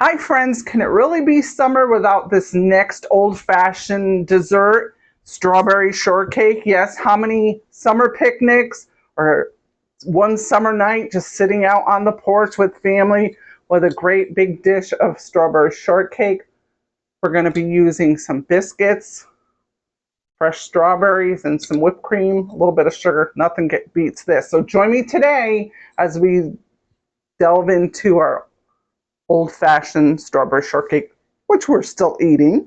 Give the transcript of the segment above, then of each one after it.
Hi friends, can it really be summer without this next old-fashioned dessert, strawberry shortcake? Yes, how many summer picnics or one summer night just sitting out on the porch with family with a great big dish of strawberry shortcake? We're going to be using some biscuits, fresh strawberries, and some whipped cream, a little bit of sugar. Nothing beats this. So join me today as we delve into our old-fashioned strawberry shortcake, which we're still eating.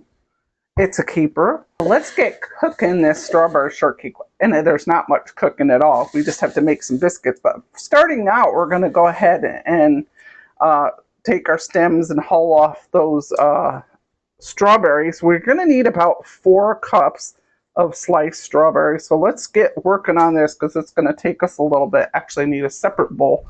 It's a keeper. Let's get cooking this strawberry shortcake. And there's not much cooking at all. We just have to make some biscuits. But starting out, we're going to go ahead and take our stems and hull off those strawberries. We're going to need about 4 cups of sliced strawberries. So let's get working on this because it's going to take us a little bit. Actually, I need a separate bowl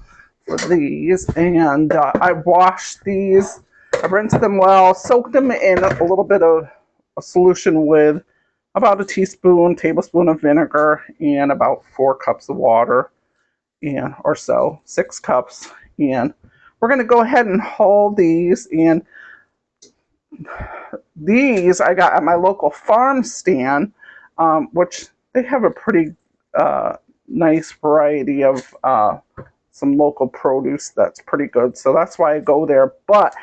for these, and I washed these, I rinsed them well, soaked them in a little bit of a solution with about a tablespoon of vinegar, and about 4 cups of water, and or so, 6 cups. And we're going to go ahead and hull these, and these I got at my local farm stand, which they have a pretty nice variety of some local produce that's pretty good, so that's why I go there. But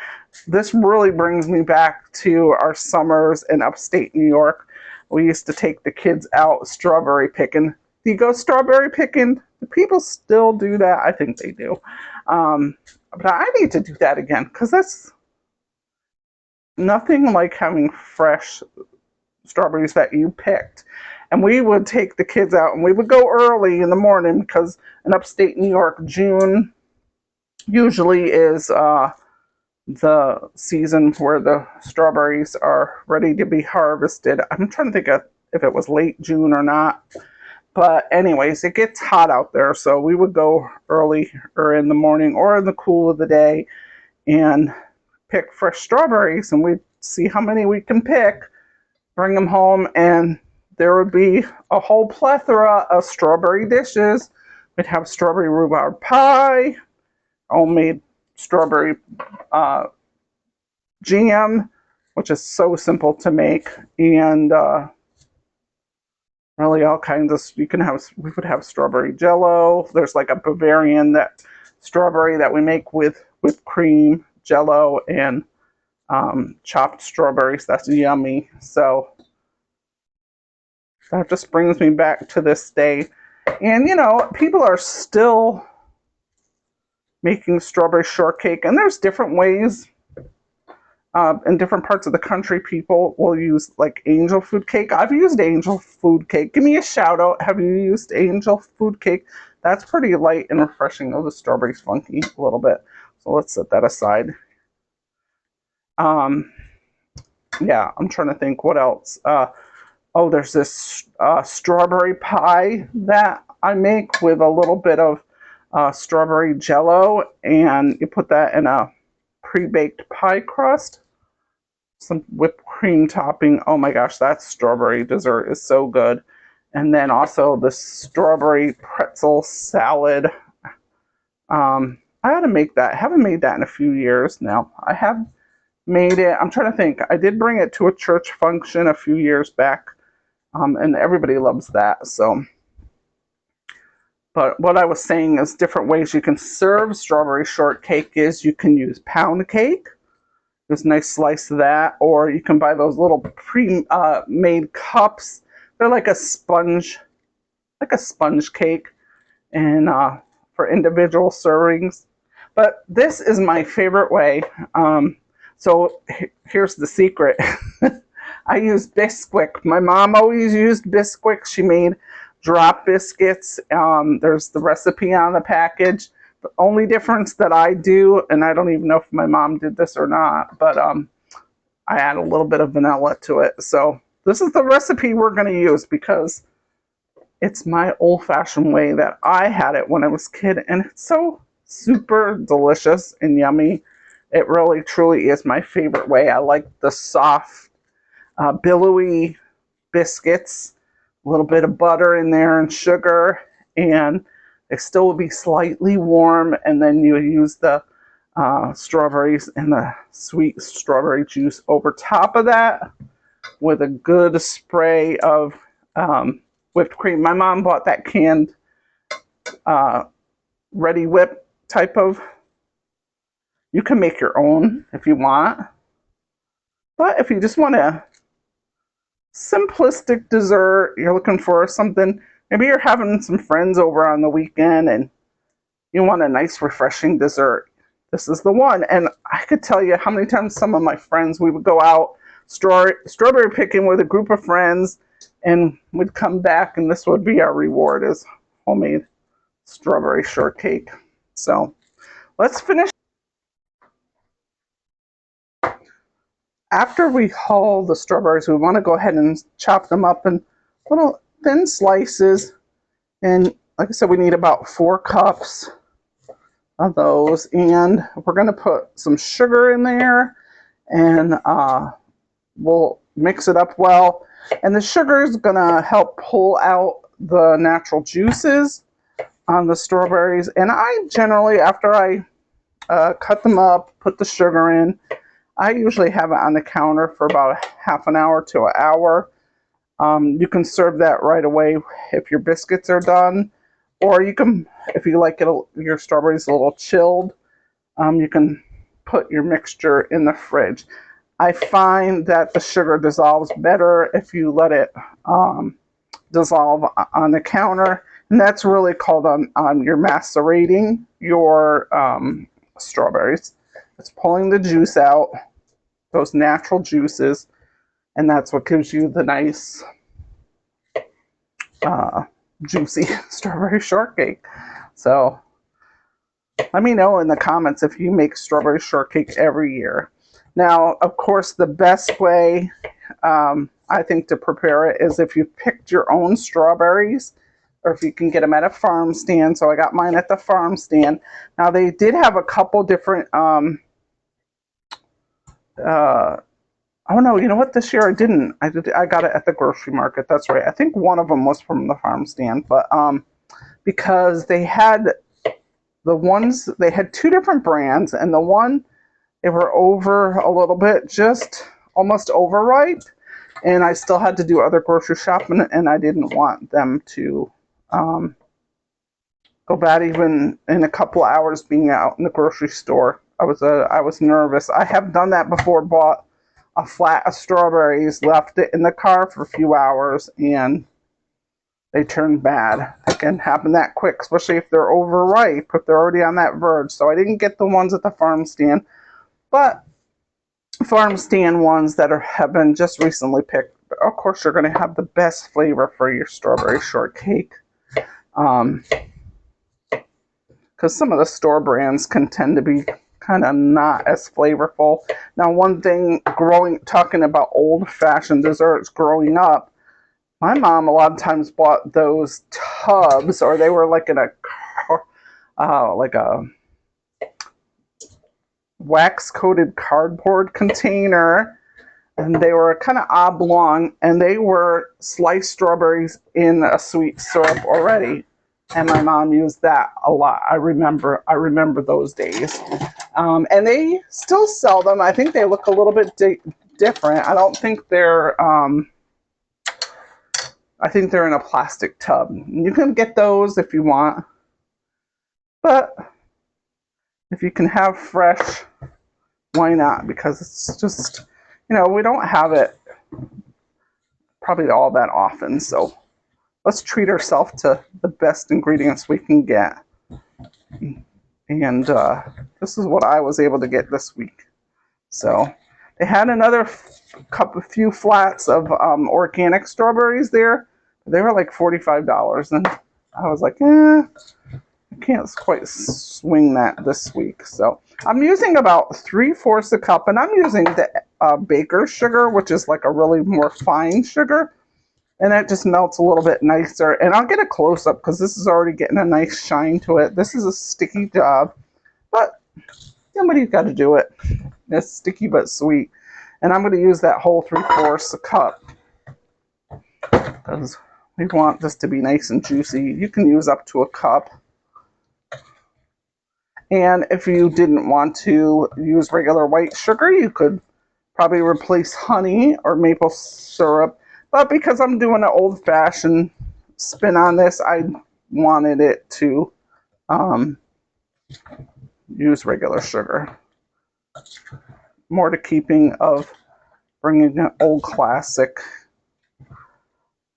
this really brings me back to our summers in upstate New York. We used to take the kids out strawberry picking. Do you go strawberry picking? Do people still do that? I think they do. But I need to do that again because that's nothing like having fresh strawberries that you picked. And we would take the kids out and we would go early in the morning because in upstate New York, June usually is the season where the strawberries are ready to be harvested. I'm trying to think of if it was late June or not. But anyways, it gets hot out there. So we would go early or in the morning or in the cool of the day and pick fresh strawberries. And we'd see how many we can pick, bring them home, and there would be a whole plethora of strawberry dishes. We'd have strawberry rhubarb pie, homemade strawberry jam, which is so simple to make, and really all kinds of, we would have strawberry jello. There's like a Bavarian strawberry that we make with whipped cream, jello, and chopped strawberries. That's yummy. So that just brings me back to this day. And, you know, people are still making strawberry shortcake. And there's different ways. In different parts of the country, people will use, like, angel food cake. I've used angel food cake. Give me a shout out. Have you used angel food cake? That's pretty light and refreshing. Oh, the strawberry's funky a little bit. So let's set that aside. Yeah, I'm trying to think what else. Oh, there's this strawberry pie that I make with a little bit of strawberry jello, and you put that in a pre-baked pie crust, some whipped cream topping. Oh my gosh, that strawberry dessert is so good. And then also the strawberry pretzel salad. I ought to make that. I haven't made that in a few years now. I have made it. I'm trying to think. I did bring it to a church function a few years back. And everybody loves that. So, but what I was saying is different ways you can serve strawberry shortcake is you can use pound cake. There's a nice slice of that, or you can buy those little pre-made cups. They're like a sponge cake, and for individual servings. But this is my favorite way. So here's the secret. I use Bisquick. My mom always used Bisquick. She made drop biscuits. There's the recipe on the package. The only difference that I do, and I don't even know if my mom did this or not, but I add a little bit of vanilla to it. So this is the recipe we're going to use because it's my old-fashioned way that I had it when I was a kid, and it's so super delicious and yummy. It really, truly is my favorite way. I like the soft, billowy biscuits, a little bit of butter in there and sugar, and they still will be slightly warm, and then you use the strawberries and the sweet strawberry juice over top of that with a good spray of whipped cream. My mom bought that canned ready whip type of. You can make your own if you want. But if you just want a simplistic dessert, you're looking for something, maybe you're having some friends over on the weekend and you want a nice refreshing dessert, this is the one. And I could tell you how many times some of my friends, we would go out strawberry picking with a group of friends and we'd come back and this would be our reward, is homemade strawberry shortcake. So let's finish. After we hull the strawberries, we want to go ahead and chop them up in little thin slices. And like I said, we need about 4 cups of those. And we're going to put some sugar in there and we'll mix it up well. And the sugar is going to help pull out the natural juices on the strawberries. And I generally, after I cut them up, put the sugar in, I usually have it on the counter for about half an hour to an hour. You can serve that right away if your biscuits are done. Or you can, if you like it, your strawberries a little chilled, you can put your mixture in the fridge. I find that the sugar dissolves better if you let it dissolve on the counter. And that's really called you're macerating your strawberries. It's pulling the juice out, those natural juices, and that's what gives you the nice juicy strawberry shortcake. So let me know in the comments if you make strawberry shortcake every year. Now, of course, the best way I think to prepare it is if you picked your own strawberries, or if you can get them at a farm stand. So I got mine at the farm stand. Now they did have a couple different oh no, you know what, this year I didn't. I got it at the grocery market. That's right. I think one of them was from the farm stand, but because they had they had 2 different brands, and the one, they were over a little bit, just almost overripe, and I still had to do other grocery shopping, and I didn't want them to go bad even in a couple of hours being out in the grocery store. I was nervous. I have done that before, bought a flat of strawberries, left it in the car for a few hours, and they turned bad. It can happen that quick, especially if they're overripe, if they're already on that verge. So I didn't get the ones at the farm stand, but farm stand ones that have been just recently picked, of course, you're going to have the best flavor for your strawberry shortcake. Because some of the store brands can tend to be kind of not as flavorful. Now, one thing, talking about old-fashioned desserts growing up, my mom a lot of times bought those tubs, or they were like in a wax-coated cardboard container, and they were kind of oblong, and they were sliced strawberries in a sweet syrup already. And my mom used that a lot. I remember those days. And they still sell them. I think they look a little bit different. I don't think they're, I think they're in a plastic tub. You can get those if you want. But if you can have fresh, why not? Because it's just, we don't have it probably all that often. So let's treat ourselves to the best ingredients we can get. And this is what I was able to get this week. So they had another few flats of organic strawberries there. They were like $45. And I was like, I can't quite swing that this week. So I'm using about 3/4 a cup. And I'm using the baker's sugar, which is like a really more fine sugar. And that just melts a little bit nicer. And I'll get a close-up because this is already getting a nice shine to it. This is a sticky job, but somebody's got to do it. It's sticky but sweet. And I'm going to use that whole 3/4 a cup because we want this to be nice and juicy. You can use up to a cup. And if you didn't want to use regular white sugar, you could probably replace honey or maple syrup. But because I'm doing an old-fashioned spin on this, I wanted it to use regular sugar. More to keeping of bringing an old classic.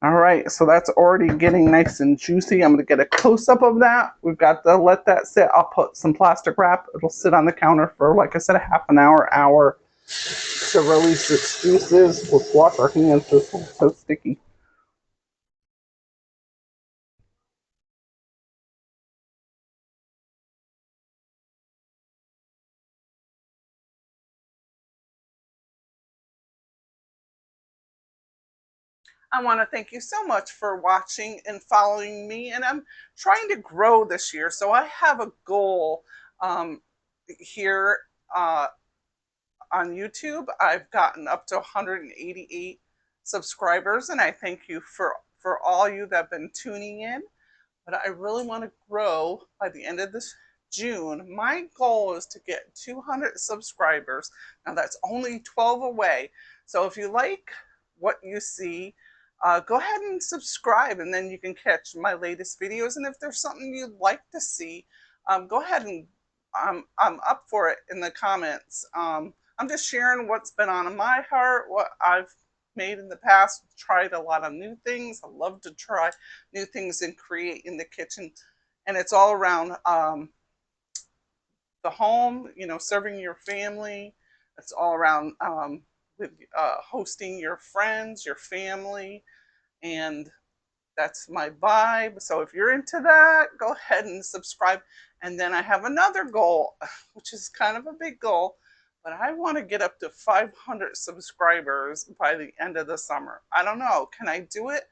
All right, so that's already getting nice and juicy. I'm going to get a close-up of that. We've got to let that sit. I'll put some plastic wrap. It'll sit on the counter for, like I said, a half an hour to release its juices. Let's wash our hands. This is so sticky. I want to thank you so much for watching and following me. And I'm trying to grow this year. So I have a goal here on YouTube. I've gotten up to 188 subscribers. And I thank you for all you that have been tuning in. But I really want to grow by the end of this June. My goal is to get 200 subscribers. Now that's only 12 away. So if you like what you see, go ahead and subscribe, and then you can catch my latest videos. And if there's something you'd like to see, go ahead and I'm up for it in the comments. I'm just sharing what's been on my heart, what I've made in the past, tried a lot of new things. I love to try new things and create in the kitchen. And it's all around the home, you know, serving your family. It's all around with hosting your friends, your family, and that's my vibe. So if you're into that, go ahead and subscribe. And then I have another goal, which is kind of a big goal, but I want to get up to 500 subscribers by the end of the summer. I don't know. Can I do it?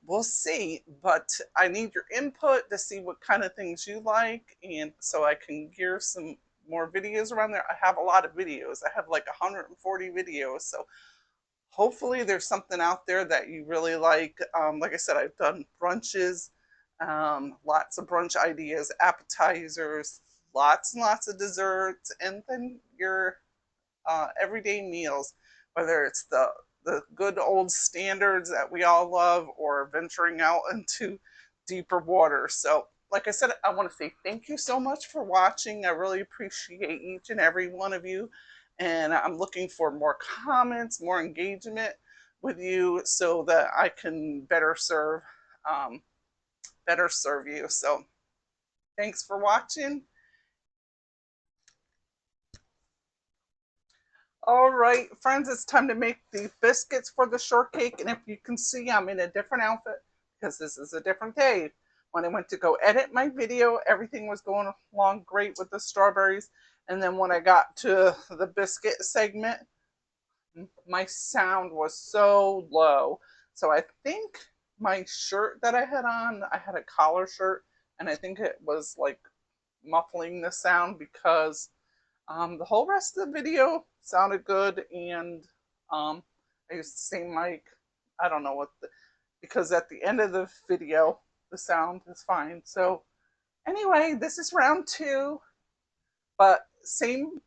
We'll see, but I need your input to see what kind of things you like, and so I can gear some more videos around there. I have a lot of videos. I have like 140 videos, so hopefully there's something out there that you really like. Like I said, I've done brunches, lots of brunch ideas, appetizers, lots and lots of desserts, and then your everyday meals, whether it's the good old standards that we all love or venturing out into deeper water. So like I said, I want to say thank you so much for watching. I really appreciate each and every one of you. And I'm looking for more comments, more engagement with you so that I can better serve you. So thanks for watching. All right, friends, it's time to make the biscuits for the shortcake. And if you can see, I'm in a different outfit because this is a different day. When I went to go edit my video, everything was going along great with the strawberries. And then when I got to the biscuit segment, my sound was so low. So I think my shirt that I had on, I had a collar shirt, and I think it was like muffling the sound because the whole rest of the video sounded good, and I used the same mic. I don't know because at the end of the video, the sound is fine. So anyway, this is round 2, but same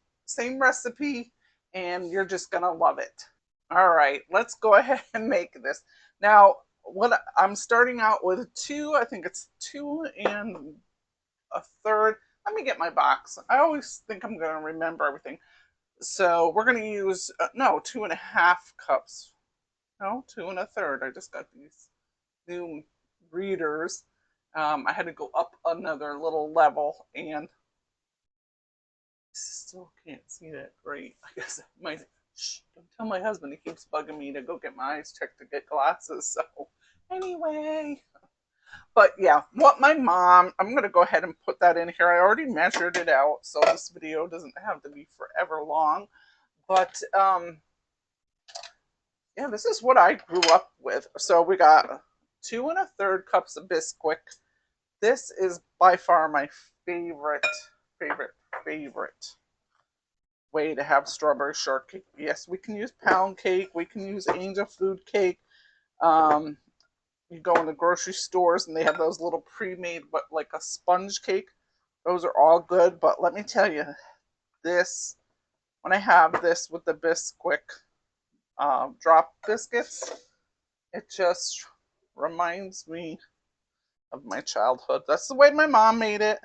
recipe, and you're just gonna love it. All right, let's go ahead and make this. Now, what I'm starting out with 2, I think it's 2 1/3. Let me get my box. I always think I'm going to remember everything. So we're going to use, no, 2.5 cups. No, 2 1/3. I just got these new readers. I had to go up another little level and still can't see that great. I guess don't tell my husband. He keeps bugging me to go get my eyes checked to get glasses. So anyway, but yeah, what my mom, I'm going to go ahead and put that in here. I already measured it out, so this video doesn't have to be forever long. But yeah, this is what I grew up with. So we got 2 1/3 cups of Bisquick. This is by far my favorite way to have strawberry shortcake. Yes, we can use pound cake. We can use angel food cake. You go in the grocery stores and they have those little pre-made, but like a sponge cake. Those are all good, but let me tell you, this, when I have this with the Bisquick drop biscuits, it just reminds me of my childhood. That's the way my mom made it,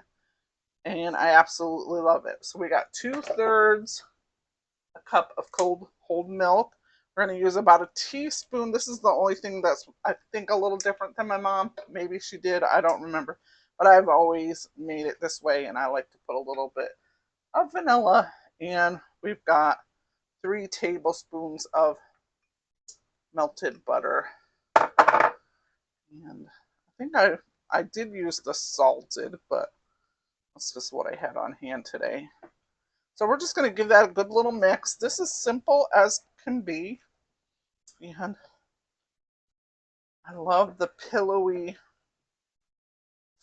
and I absolutely love it. So we got 2/3 a cup of cold whole milk. We're going to use about a teaspoon. This is the only thing that's, I think, a little different than my mom. Maybe she did. I don't remember. But I've always made it this way, and I like to put a little bit of vanilla. And we've got 3 tablespoons of melted butter. And I think I did use the salted, but that's just what I had on hand today. So we're just going to give that a good little mix. This is simple as can be. And I love the pillowy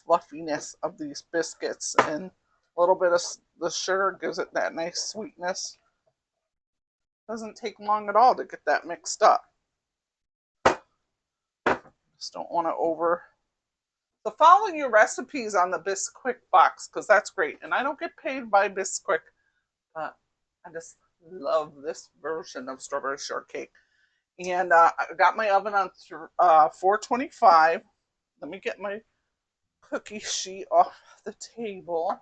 fluffiness of these biscuits, and a little bit of the sugar gives it that nice sweetness. Doesn't take long at all to get that mixed up. Just don't want to over. So follow your recipes on the Bisquick box, because that's great. And I don't get paid by Bisquick, but I just love this version of strawberry shortcake. And I got my oven on 425. Let me get my cookie sheet off the table.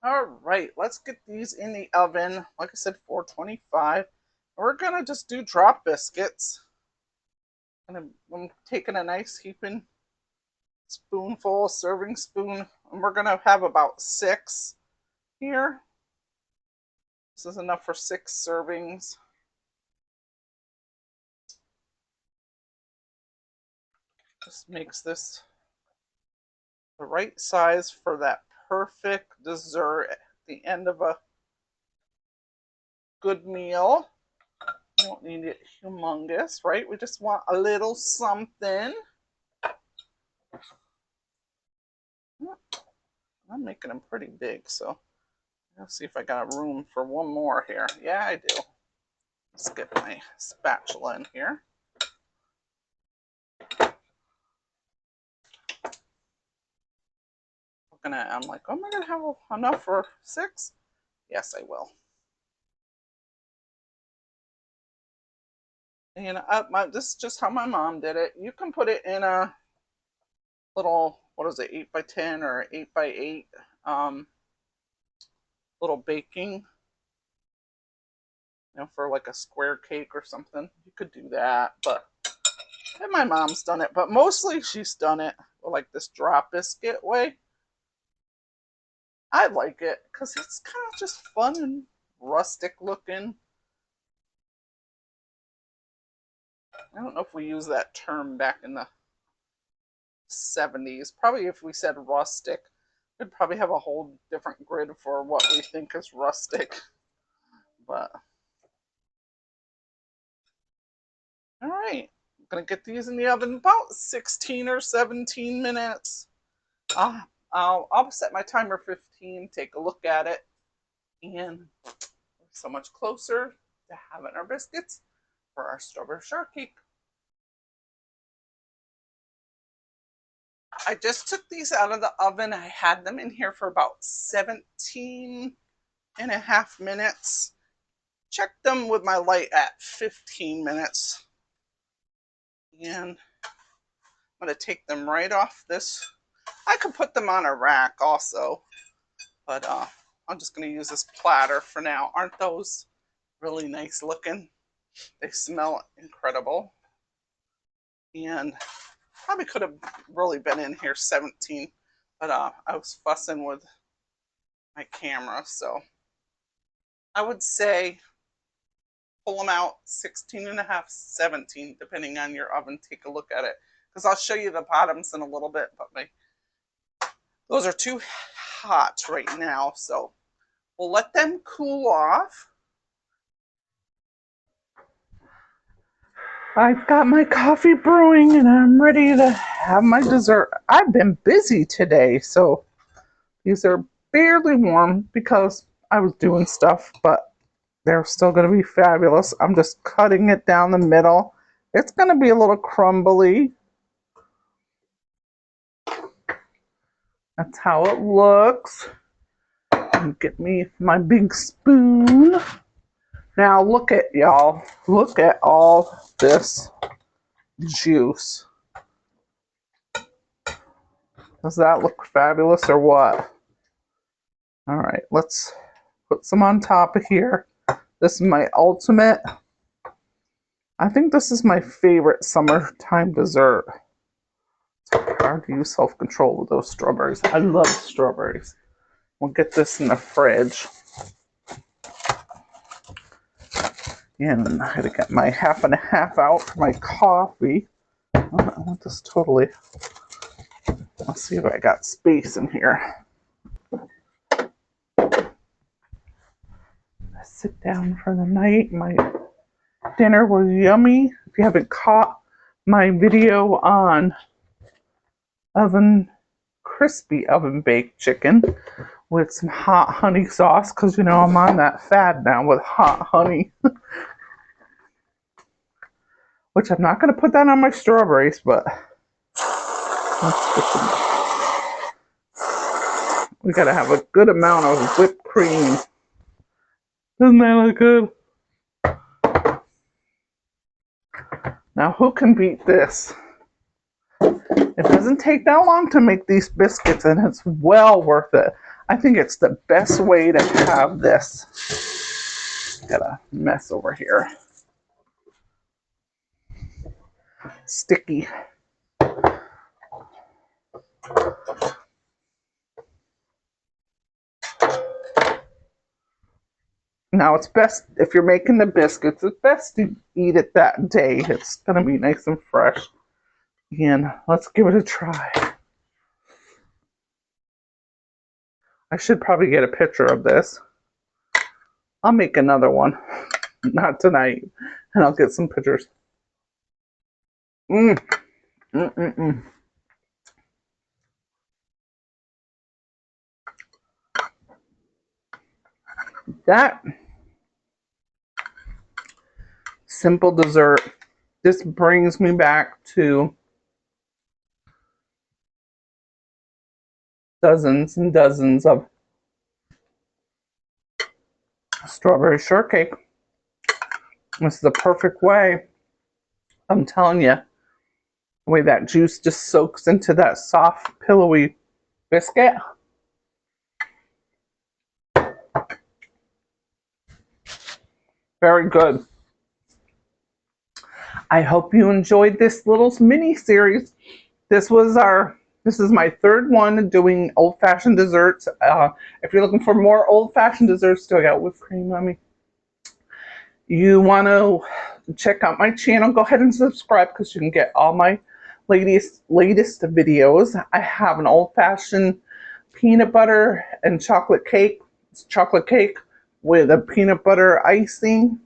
All right, let's get these in the oven. Like I said, 425. We're gonna just do drop biscuits. And I'm taking a nice heaping spoonful, serving spoon, and we're gonna have about 6 here. This is enough for 6 servings. Just makes this the right size for that perfect dessert at the end of a good meal. You don't need it humongous, right? We just want a little something. I'm making them pretty big, so let's see if I got room for one more here. Yeah, I do. Let's get my spatula in here. I'm like, oh, am I gonna have enough for 6? Yes, I will. And this is just how my mom did it. You can put it in a little, what is it, 8x10 or 8x8 little baking, for like a square cake or something. You could do that, but and my mom's done it, but mostly she's done it like this drop biscuit way. I like it because it's kind of just fun and rustic looking. I don't know if we use that term back in the 70s. Probably if we said rustic, we'd probably have a whole different grid for what we think is rustic. But all right, I'm gonna get these in the oven about 16 or 17 minutes. I'll set my timer 15, take a look at it, and we're so much closer to having our biscuits for our strawberry shortcake. I just took these out of the oven. I had them in here for about 17 and a half minutes. Checked them with my light at 15 minutes. And I'm going to take them right off this. I could put them on a rack also, but I'm just going to use this platter for now. Aren't those really nice looking? They smell incredible. And probably could have really been in here 17, but I was fussing with my camera, so I would say pull them out 16 and a half, 17, depending on your oven. Take a look at it, because I'll show you the bottoms in a little bit, but those are too hot right now, so we'll let them cool off. I've got my coffee brewing and I'm ready to have my dessert. I've been busy today, so these are barely warm because I was doing stuff, but they're still going to be fabulous. I'm just cutting it down the middle. It's going to be a little crumbly. That's how it looks. Get me my big spoon. Now look at y'all. Look at all this juice. Does that look fabulous or what? All right, let's put some on top of here. This is my ultimate. I think this is my favorite summertime dessert. It's hard to use self-control with those strawberries. I love strawberries. We'll get this in the fridge. And I gotta get my half and a half out for my coffee. I want this totally. Let's see if I got space in here. Sit down for the night. My dinner was yummy. If you haven't caught my video on crispy oven baked chicken with some hot honey sauce, because you know I'm on that fad now with hot honey. Which I'm not going to put that on my strawberries, but let's get some. We got to have a good amount of whipped cream. Doesn't that look good? Now, who can beat this? It doesn't take that long to make these biscuits, and it's well worth it. I think it's the best way to have this. Got a mess over here. Sticky. Now it's best, if you're making the biscuits, it's best to eat it that day. It's going to be nice and fresh. And let's give it a try. I should probably get a picture of this. I'll make another one. Not tonight. And I'll get some pictures. That simple dessert, this brings me back to dozens and dozens of strawberry shortcake. This is the perfect way. I'm telling you, the way that juice just soaks into that soft, pillowy biscuit. Very good. I hope you enjoyed this little mini series. This is my third one doing old-fashioned desserts. If you're looking for more old-fashioned desserts, still got whipped cream on me. You want to check out my channel, go ahead and subscribe because you can get all my latest videos. I have an old-fashioned peanut butter and chocolate cake. It's chocolate cake with a peanut butter icing.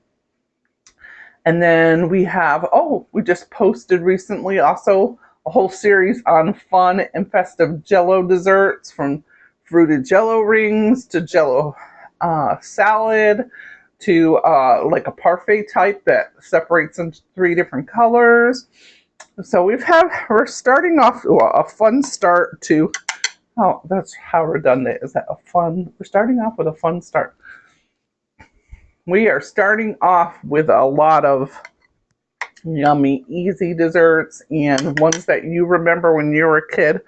And then we have, we just posted recently also a whole series on fun and festive Jello desserts, from fruited Jello rings to Jello salad to like a parfait type that separates into 3 different colors. So we're starting off a fun start to, that's how redundant is that? We're starting off with a fun start. We are starting off with a lot of yummy, easy desserts and ones that you remember when you were a kid.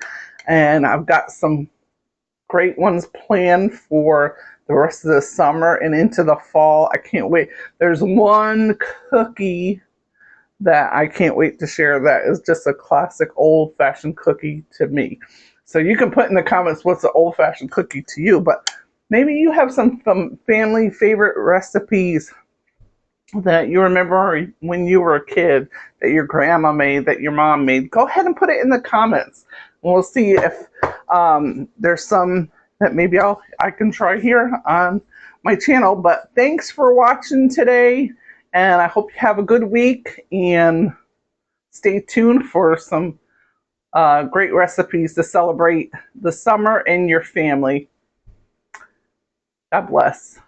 And I've got some great ones planned for the rest of the summer and into the fall. I can't wait. There's one cookie that I can't wait to share that is just a classic old-fashioned cookie to me. So you can put in the comments what's an old-fashioned cookie to you, but maybe you have some family favorite recipes that you remember when you were a kid, that your grandma made, that your mom made. Go ahead and put it in the comments. We'll see if there's some that maybe I can try here on my channel. But thanks for watching today, and I hope you have a good week, and stay tuned for some great recipes to celebrate the summer and your family. God bless.